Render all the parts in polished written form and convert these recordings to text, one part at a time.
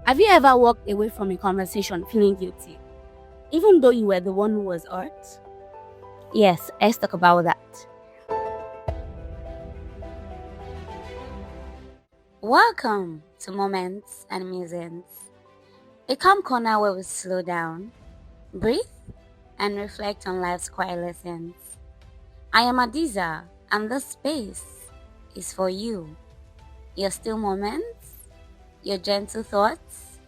Have you ever walked away from a conversation feeling guilty, even though you were the one who was hurt? Yes, let's talk about that. Welcome to Moments and Musings, a calm corner where we slow down, breathe, and reflect on life's quiet lessons. I am Adiza, and this space is for you. Your still moments, your gentle thoughts,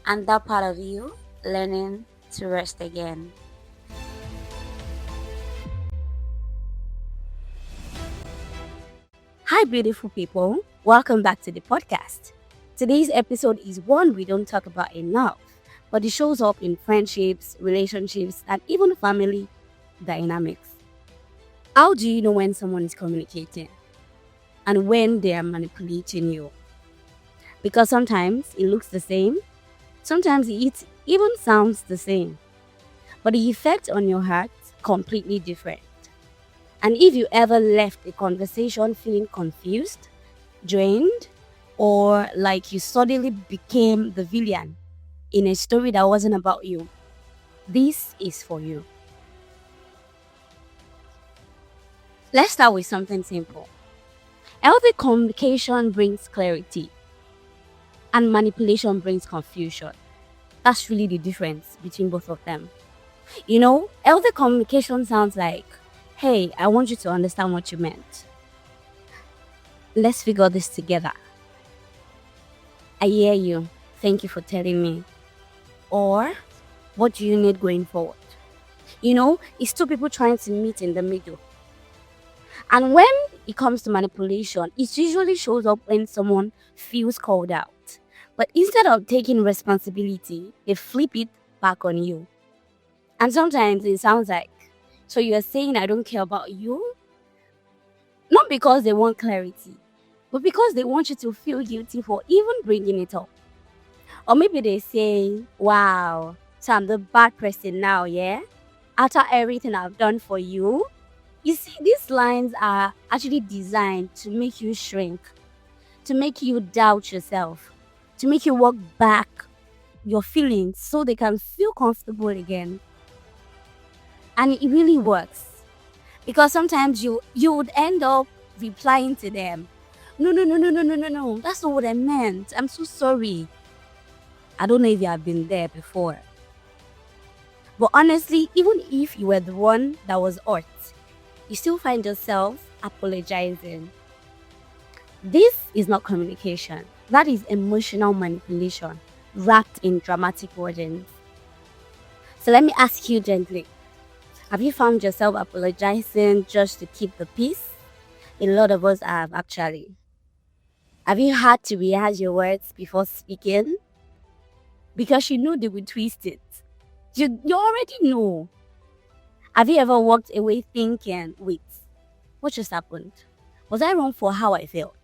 and that part of you learning to rest again. Hi, beautiful people. Welcome back to the podcast. Today's episode is one we don't talk about enough, but it shows up in friendships, relationships, and even family dynamics. How do you know when someone is communicating and when they are manipulating you? Because sometimes it looks the same, sometimes it even sounds the same, but the effect on your heart completely different. And if you ever left a conversation feeling confused, drained, or like you suddenly became the villain in a story that wasn't about you, this is for you. Let's start with something simple. Healthy communication brings clarity, and manipulation brings confusion. That's really the difference between both of them. Healthy communication sounds like, hey, I want you to understand what you meant. Let's figure this together. I hear you. Thank you for telling me. Or, what do you need going forward? It's two people trying to meet in the middle. And when it comes to manipulation, it usually shows up when someone feels called out. But instead of taking responsibility, they flip it back on you. And sometimes it sounds like, so you're saying I don't care about you? Not because they want clarity, but because they want you to feel guilty for even bringing it up. Or maybe they say, wow, so I'm the bad person now, yeah? After everything I've done for you? You see, these lines are actually designed to make you shrink, to make you doubt yourself, to make you walk back your feelings so they can feel comfortable again. And it really works. Because sometimes you would end up replying to them. No. That's not what I meant. I'm so sorry. I don't know if you have been there before. But honestly, even if you were the one that was hurt, you still find yourself apologizing. This is not communication. That is emotional manipulation wrapped in dramatic wording. So let me ask you gently. Have you found yourself apologizing just to keep the peace? A lot of us have, actually. Have you had to rehearse your words before speaking? Because you know they will twist it. You already know. Have you ever walked away thinking, wait, what just happened? Was I wrong for how I felt?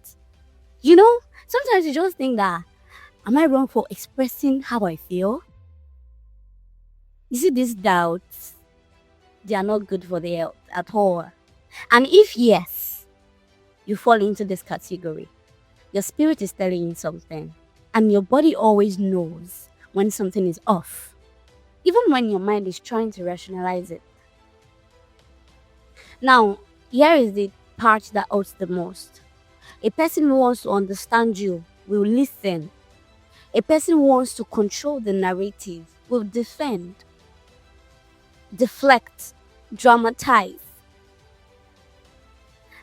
Sometimes you just think that, am I wrong for expressing how I feel? You see, these doubts, they are not good for the health at all. And if yes, you fall into this category, your spirit is telling you something, and your body always knows when something is off, even when your mind is trying to rationalize it. Now, here is the part that hurts the most. A person who wants to understand you will listen. A person who wants to control the narrative will defend, deflect, dramatize.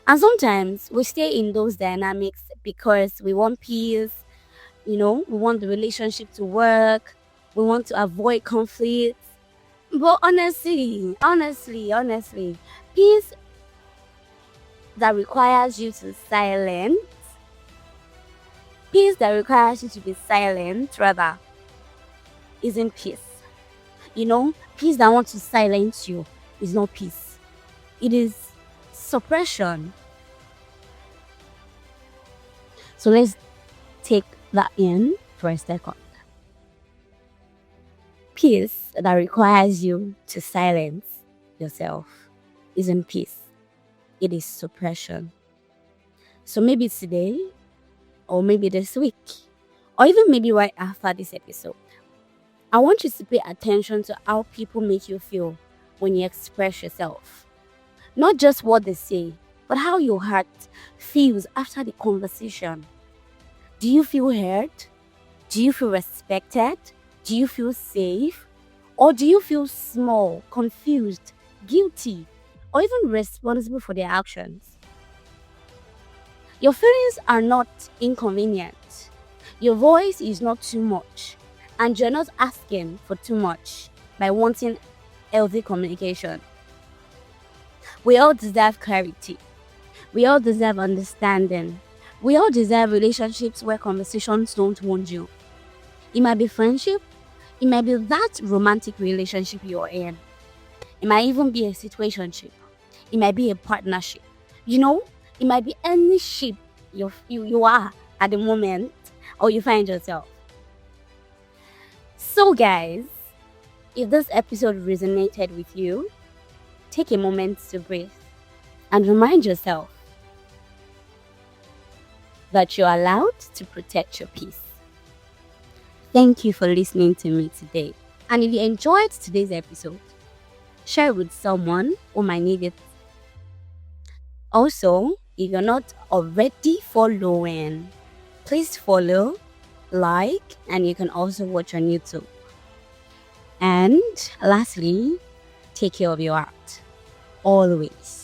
And sometimes we stay in those dynamics because we want peace, we want the relationship to work, we want to avoid conflict. But honestly, peace that requires you to silence, peace that requires you to be silent, rather, isn't peace. Peace that wants to silence you is not peace. It is suppression. So let's take that in for a second. Peace that requires you to silence yourself isn't peace. It is suppression. So maybe today, or maybe this week, or even maybe right after this episode. I want you to pay attention to how people make you feel when you express yourself. Not just what they say, but how your heart feels after the conversation. Do you feel heard? Do you feel respected? Do you feel safe? Or do you feel small, confused, guilty, or even responsible for their actions? Your feelings are not inconvenient. Your voice is not too much. And you're not asking for too much by wanting healthy communication. We all deserve clarity. We all deserve understanding. We all deserve relationships where conversations don't wound you. It might be friendship. It might be that romantic relationship you're in. It might even be a situationship. It might be a partnership. It might be any ship you are at the moment or you find yourself. So guys, if this episode resonated with you, take a moment to breathe and remind yourself that you're allowed to protect your peace. Thank you for listening to me today. And if you enjoyed today's episode, share it with someone who might need it. Also, if you're not already following, please follow, like, and you can also watch on YouTube. And lastly, take care of your heart. Always.